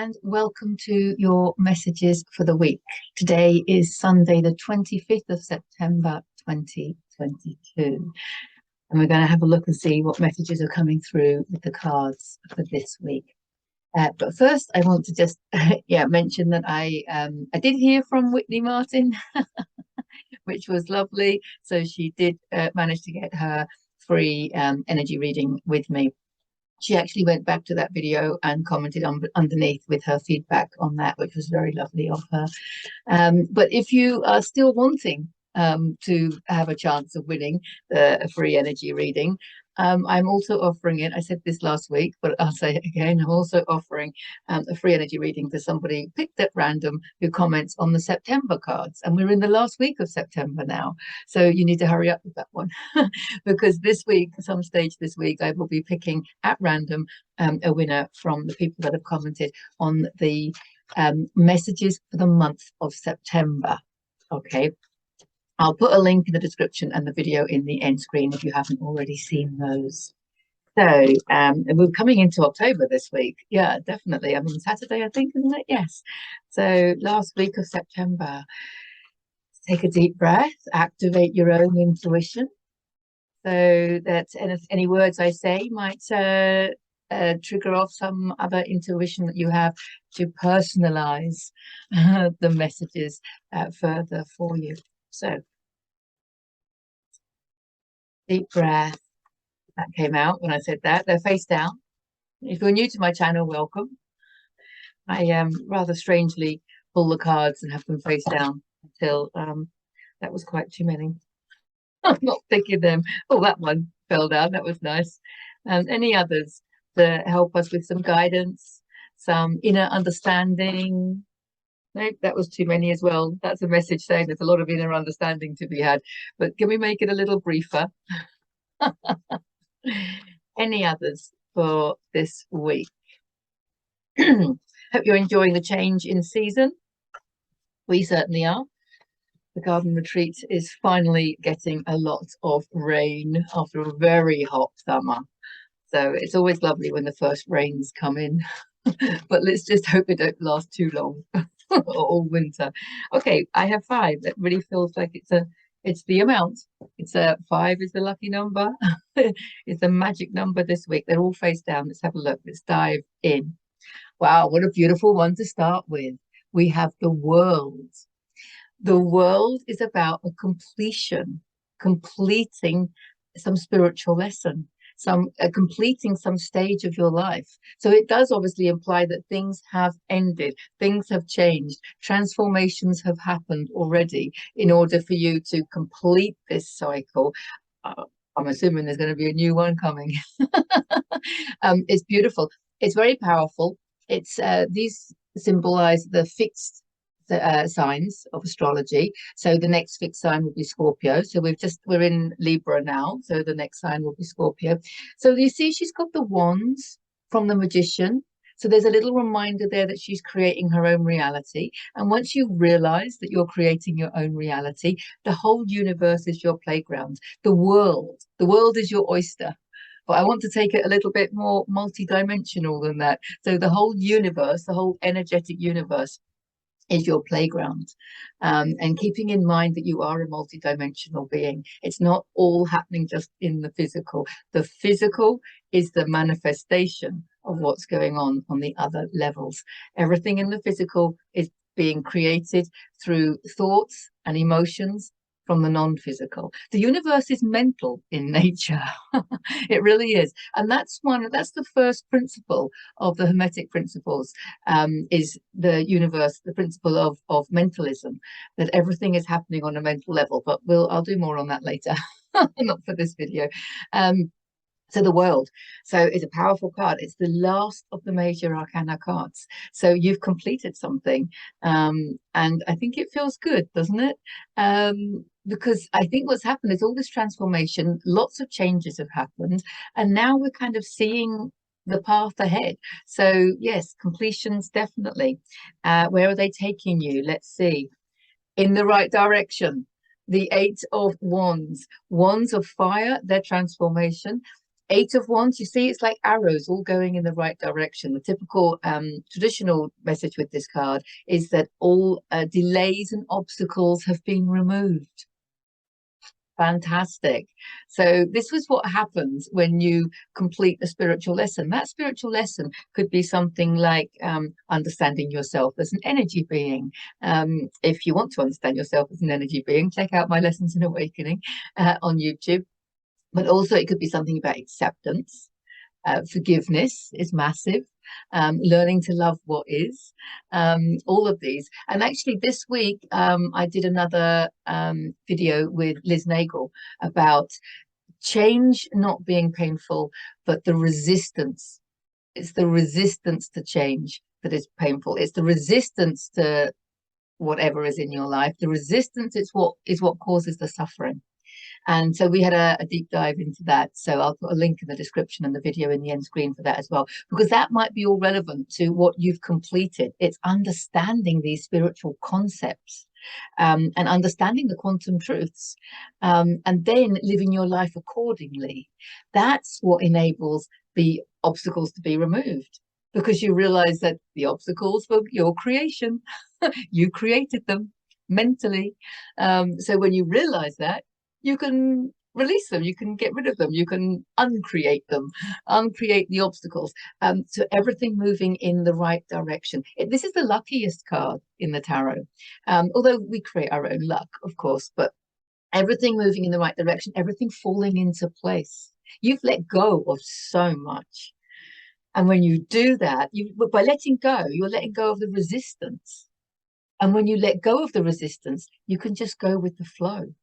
and welcome to your messages for the week. Today is Sunday, the 25th of September, 2022. And we're going to have a look and see what messages are coming through with the cards for this week. But first, I want to just mention that I did hear from Whitney Martin, which was lovely. So she did manage to get her free energy reading with me. She actually went back to that video and commented underneath with her feedback on that, which was very lovely of her. But if you are still wanting to have a chance of winning a free energy reading, I'm also offering it. I said this last week, but I'll say it again. I'm also offering a free energy reading for somebody picked at random who comments on the September cards. And we're in the last week of September now. So you need to hurry up with that one because this week, some stage this week, I will be picking at random a winner from the people that have commented on the messages for the month of September. Okay. I'll put a link in the description and the video in the end screen if you haven't already seen those. So we're coming into October this week. Yeah, definitely. I mean, Saturday, I think, isn't it? Yes. So last week of September. Take a deep breath, activate your own intuition. So that any words I say might trigger off some other intuition that you have to personalize the messages further for you. So, deep breath. That came out when I said that. They're face down. If you're new to my channel, welcome. I rather strangely pull the cards and have them face down until that was quite too many. I'm not picking them. Oh, that one fell down. That was nice. Any others to help us with some guidance, some inner understanding? No, that was too many as well. That's a message saying there's a lot of inner understanding to be had. But can we make it a little briefer? Any others for this week? Hope you're enjoying the change in season. We certainly are. The garden retreat is finally getting a lot of rain after a very hot summer. So it's always lovely when the first rains come in. But let's just hope they don't last too long. All winter. Okay, I have 5. That really feels like it's the amount. It's 5 is the lucky number. It's a magic number this week. They're all face down. Let's have a look. Let's dive in. Wow, what a beautiful one to start with. We have the world. The world is about a completion, completing some spiritual lesson, completing some stage of your life. So it does obviously imply that things have ended, things have changed, transformations have happened already in order for you to complete this cycle. I'm assuming there's going to be a new one coming. It's beautiful. It's very powerful. It's these symbolize the fixed signs of astrology. So the next fixed sign will be Scorpio. So we're in Libra now. So the next sign will be Scorpio. So you see, she's got the wands from the magician. So there's a little reminder there that she's creating her own reality. And once you realize that you're creating your own reality, the whole universe is your playground. The world is your oyster. But I want to take it a little bit more multi-dimensional than that. So the whole universe, the whole energetic universe is your playground, and keeping in mind that you are a multidimensional being. It's not all happening just in the physical. The physical is the manifestation of what's going on the other levels. Everything in the physical is being created through thoughts and emotions from the non-physical. The universe is mental in nature. It really is. And that's the first principle of the Hermetic principles, is the universe, the principle of mentalism, that everything is happening on a mental level. But I'll do more on that later, not for this video. So the world. So it's a powerful card. It's the last of the major arcana cards. So you've completed something. And I think it feels good, doesn't it? Because I think what's happened is all this transformation, lots of changes have happened. And now we're kind of seeing the path ahead. So yes, completions, definitely. Where are they taking you? Let's see. In the right direction. The 8 of Wands. Wands of fire, their transformation. Eight of Wands, you see, it's like arrows all going in the right direction. The typical traditional message with this card is that all delays and obstacles have been removed. Fantastic. So this was what happens when you complete a spiritual lesson. That spiritual lesson could be something like understanding yourself as an energy being. If you want to understand yourself as an energy being, check out my Lessons in Awakening on YouTube. But also it could be something about acceptance. Forgiveness is massive. Learning to love what is, all of these. And actually this week I did another video with Liz Nagle about change not being painful, but the resistance. It's the resistance to change that is painful. It's the resistance to whatever is in your life. The resistance is what causes the suffering. And so we had a deep dive into that. So I'll put a link in the description and the video in the end screen for that as well, because that might be all relevant to what you've completed. It's understanding these spiritual concepts and understanding the quantum truths, and then living your life accordingly. That's what enables the obstacles to be removed, because you realize that the obstacles were your creation. You created them mentally. So when you realize that, you can release them, you can get rid of them, you can uncreate them, uncreate the obstacles. So everything moving in the right direction. This is the luckiest card in the tarot, although we create our own luck, of course, but everything moving in the right direction, everything falling into place. You've let go of so much. And when you do that, by letting go, you're letting go of the resistance. And when you let go of the resistance, you can just go with the flow.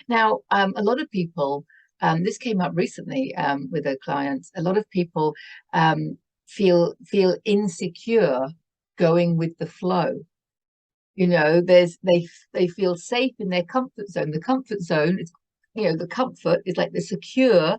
Now, a lot of people, this came up recently with a client, a lot of people feel insecure going with the flow. You know, they feel safe in their comfort zone. The comfort zone is, the comfort is like the secure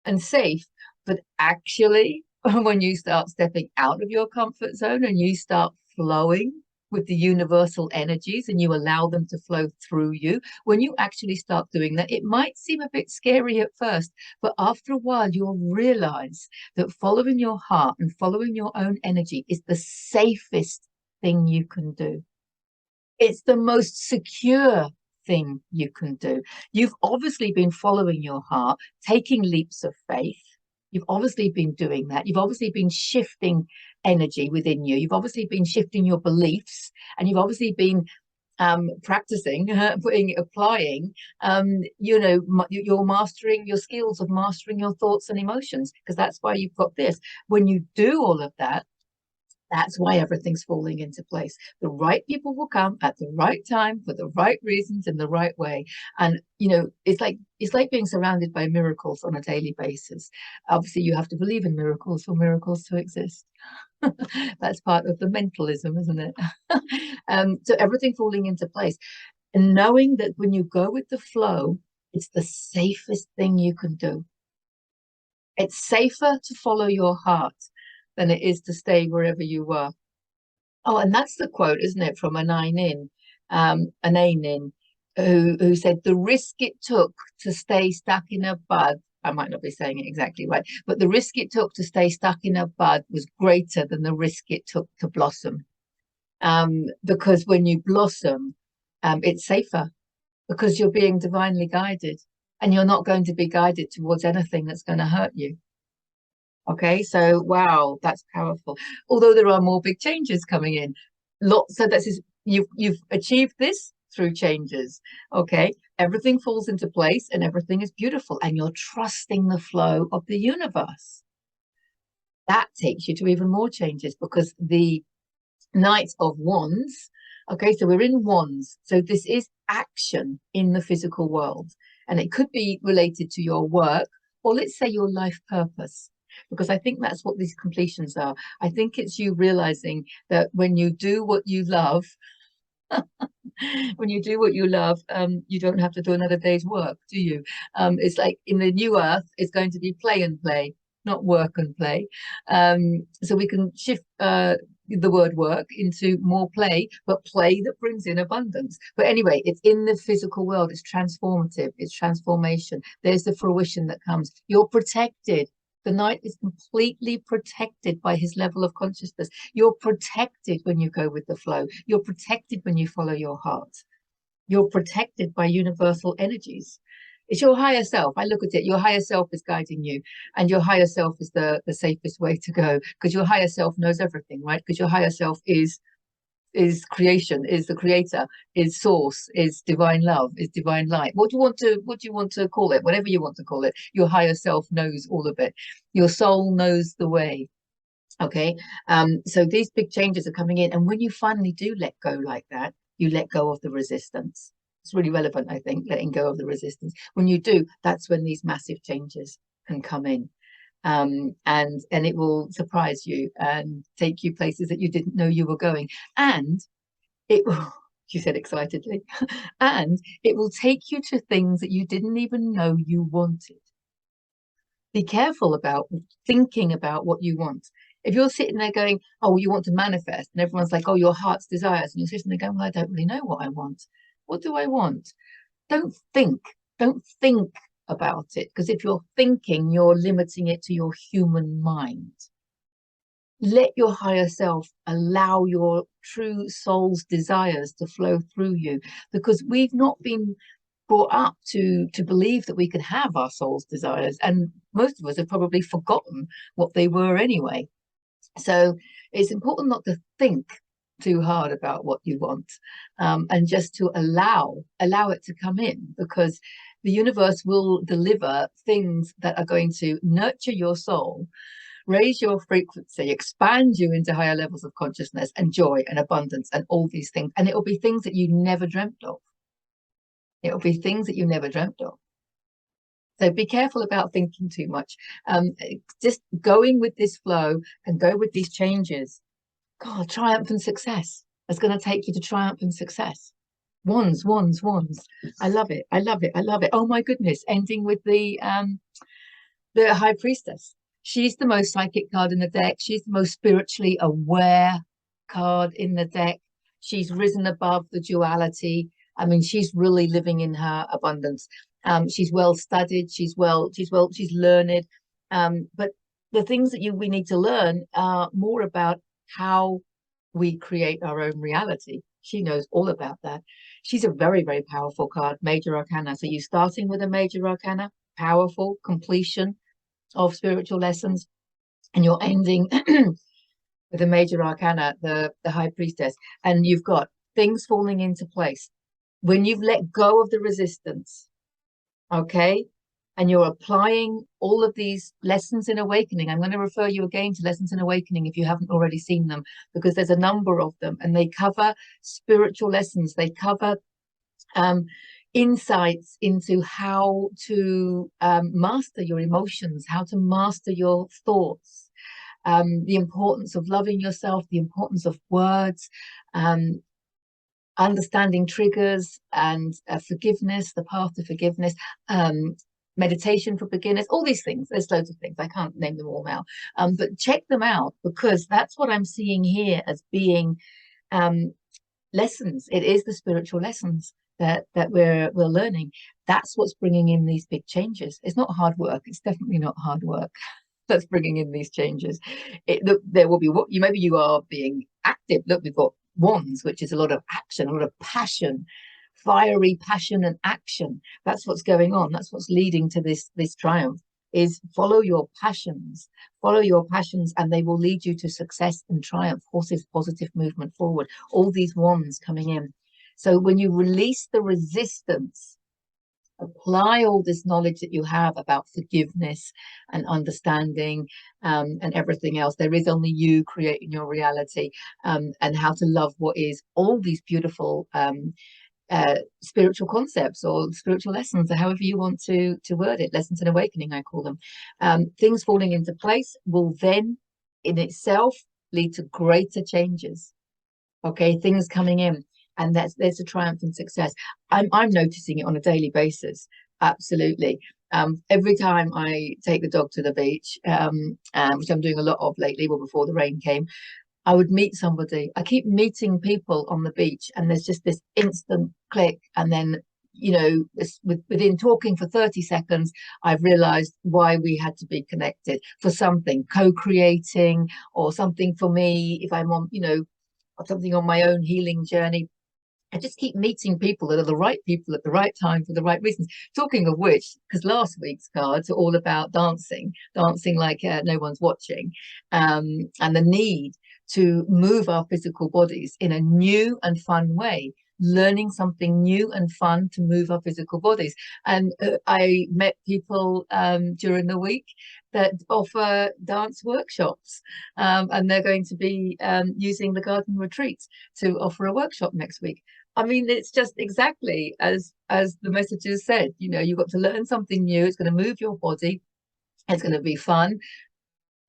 and safe. But actually, when you start stepping out of your comfort zone and you start flowing with the universal energies and you allow them to flow through you, when you actually start doing that, it might seem a bit scary at first, but after a while you'll realize that following your heart and following your own energy is the safest thing you can do. It's the most secure thing you can do. You've obviously been following your heart, taking leaps of faith. You've obviously been doing that. You've obviously been shifting energy within you. You've obviously been shifting your beliefs, and you've obviously been practicing, applying, you're mastering your skills of mastering your thoughts and emotions, because that's why you've got this. When you do all of that, that's why everything's falling into place. The right people will come at the right time for the right reasons in the right way. And, it's like being surrounded by miracles on a daily basis. Obviously, you have to believe in miracles for miracles to exist. That's part of the mentalism, isn't it? So everything falling into place. And knowing that when you go with the flow, it's the safest thing you can do. It's safer to follow your heart than it is to stay wherever you were. Oh, and that's the quote, isn't it, from an Ainin, who said, the risk it took to stay stuck in a bud, I might not be saying it exactly right, but the risk it took to stay stuck in a bud was greater than the risk it took to blossom. Because when you blossom, it's safer, because you're being divinely guided, and you're not going to be guided towards anything that's going to hurt you. Okay, so wow, that's powerful. Although there are more big changes coming in, so this is you've achieved this through changes. Okay, everything falls into place and everything is beautiful, and you're trusting the flow of the universe. That takes you to even more changes, because the Knight of Wands. Okay, so we're in Wands, so this is action in the physical world, and it could be related to your work, or let's say your life purpose. Because I think that's what these completions are. I think it's you realizing that when you do what you love, when you do what you love, you don't have to do another day's work, do you? It's like in the new earth, it's going to be play and play, not work and play. So we can shift the word work into more play, but play that brings in abundance. But anyway, it's in the physical world. It's transformative. It's transformation. There's the fruition that comes. You're protected. The knight is completely protected by his level of consciousness. You're protected when you go with the flow. You're protected when you follow your heart. You're protected by universal energies. It's your higher self. I look at it, your higher self is guiding you, and your higher self is the safest way to go, because your higher self knows everything, right? Because your higher self is creation, is the creator, is source, is divine love, is divine light. What do you want to call it? Whatever you want to call it, your higher self knows all of it. Your soul knows the way. Okay. So these big changes are coming in, and when you finally do let go like that, you let go of the resistance. It's really relevant, I think, letting go of the resistance. When you do, that's when these massive changes can come in. And it will surprise you and take you places that you didn't know you were going. And it will, she said excitedly, and it will take you to things that you didn't even know you wanted. Be careful about thinking about what you want. If you're sitting there going, oh, you want to manifest, and everyone's like, oh, your heart's desires, and you're sitting there going, well, I don't really know what I want. What do I want? Don't think about it, because if you're thinking, you're limiting it to your human mind. Let your higher self allow your true soul's desires to flow through you, because we've not been brought up to believe that we could have our soul's desires, and most of us have probably forgotten what they were anyway. So it's important not to think too hard about what you want, and just to allow it to come in, because the universe will deliver things that are going to nurture your soul, raise your frequency, expand you into higher levels of consciousness and joy and abundance and all these things. And it will be things that you never dreamt of. It will be things that you never dreamt of. So be careful about thinking too much. Just going with this flow and go with these changes. God, triumph and success. It's going to take you to triumph and success. Wands. I love it. I love it. I love it. Oh my goodness. Ending with the High Priestess. She's the most psychic card in the deck. She's the most spiritually aware card in the deck. She's risen above the duality. I mean, she's really living in her abundance. She's well studied. She's learned. But the things that we need to learn are more about how we create our own reality. She knows all about that. She's a very, very powerful card, Major Arcana. So you're starting with a Major Arcana, powerful completion of spiritual lessons, and you're ending with a Major Arcana, the High Priestess, and you've got things falling into place when you've let go of the resistance. Okay. And you're applying all of these lessons in awakening. I'm going to refer you again to Lessons in Awakening if you haven't already seen them, because there's a number of them, and they cover spiritual lessons. They cover insights into how to master your emotions, how to master your thoughts, the importance of loving yourself, the importance of words, understanding triggers, and forgiveness, the path to forgiveness, meditation for beginners, all these things. There's loads of things. I can't name them all now, but check them out, because that's what I'm seeing here as being lessons. It is the spiritual lessons that we're learning. That's what's bringing in these big changes. It's not hard work. It's definitely not hard work that's bringing in these changes. Look, there will be maybe you are being active. Look, we've got Wands, which is a lot of action, a lot of passion, fiery passion and action. That's what's going on. That's what's leading to this triumph. Is follow your passions, and they will lead you to success and triumph. Horses, positive movement forward. All these wands coming in. So when you release the resistance, apply all this knowledge that you have about forgiveness and understanding, and everything else. There is only you creating your reality, and how to love what is. All these beautiful spiritual concepts or spiritual lessons, or however you want to word it. Lessons in Awakening, I call them. Things falling into place will then in itself lead to greater changes. Okay, things coming in, and there's a triumph and success. I'm noticing it on a daily basis. Absolutely. Every time I take the dog to the beach, which I'm doing a lot of lately, well, before the rain came, I would meet somebody. I keep meeting people on the beach, and there's just this instant click, and then you know, within talking for 30 seconds, I've realized why we had to be connected for something, co-creating, or something for me, if I'm on, you know, something on my own healing journey. I just keep meeting people that are the right people at the right time for the right reasons. Talking of which, because last week's cards are all about dancing like no one's watching, and the need to move our physical bodies in a new and fun way, learning something new and fun to move our physical bodies. And I met people during the week that offer dance workshops, and they're going to be using the garden retreats to offer a workshop next week. I mean, it's just exactly as the messages said, you know, you've got to learn something new. It's going to move your body. It's going to be fun,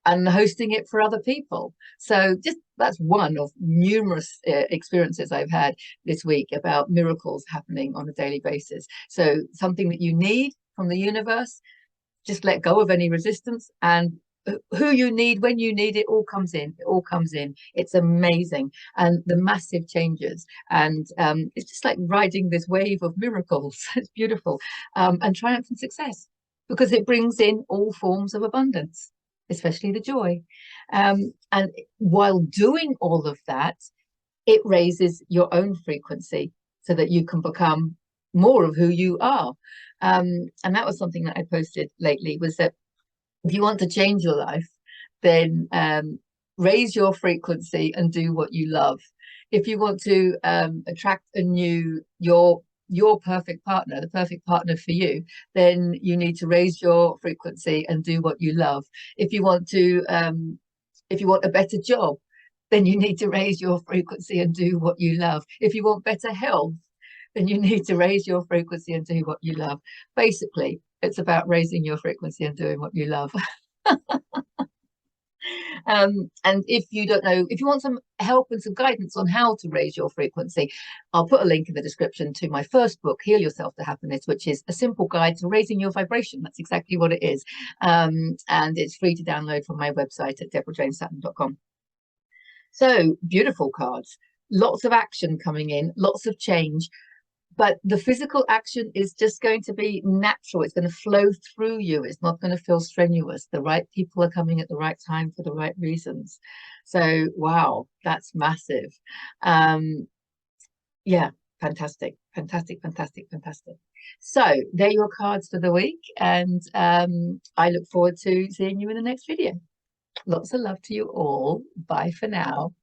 and hosting it for other people. So just that's one of numerous experiences I've had this week about miracles happening on a daily basis. So something that you need from the universe, just let go of any resistance, and who you need when you need it all comes in. It all comes in. It's amazing, and the massive changes, and it's just like riding this wave of miracles. It's beautiful, and triumph and success, because it brings in all forms of abundance, especially the joy, and while doing all of that, it raises your own frequency so that you can become more of who you are. And that was something that I posted lately, was that if you want to change your life, then raise your frequency and do what you love. If you want to attract your perfect partner, the perfect partner for you, then you need to raise your frequency and do what you love. If you want a better job, then you need to raise your frequency and do what you love. If you want better health, then you need to raise your frequency and do what you love. Basically, it's about raising your frequency and doing what you love. And if you don't know, if you want some help and some guidance on how to raise your frequency, I'll put a link in the description to my first book, Heal Yourself to Happiness, which is a simple guide to raising your vibration. That's exactly what it is. And it's free to download from my website at deborahjanesatin.com. So beautiful cards, lots of action coming in, lots of change. But the physical action is just going to be natural. It's going to flow through you. It's not going to feel strenuous. The right people are coming at the right time for the right reasons. So, wow, that's massive. Yeah, fantastic, fantastic, fantastic, fantastic. So they're your cards for the week. And I look forward to seeing you in the next video. Lots of love to you all. Bye for now.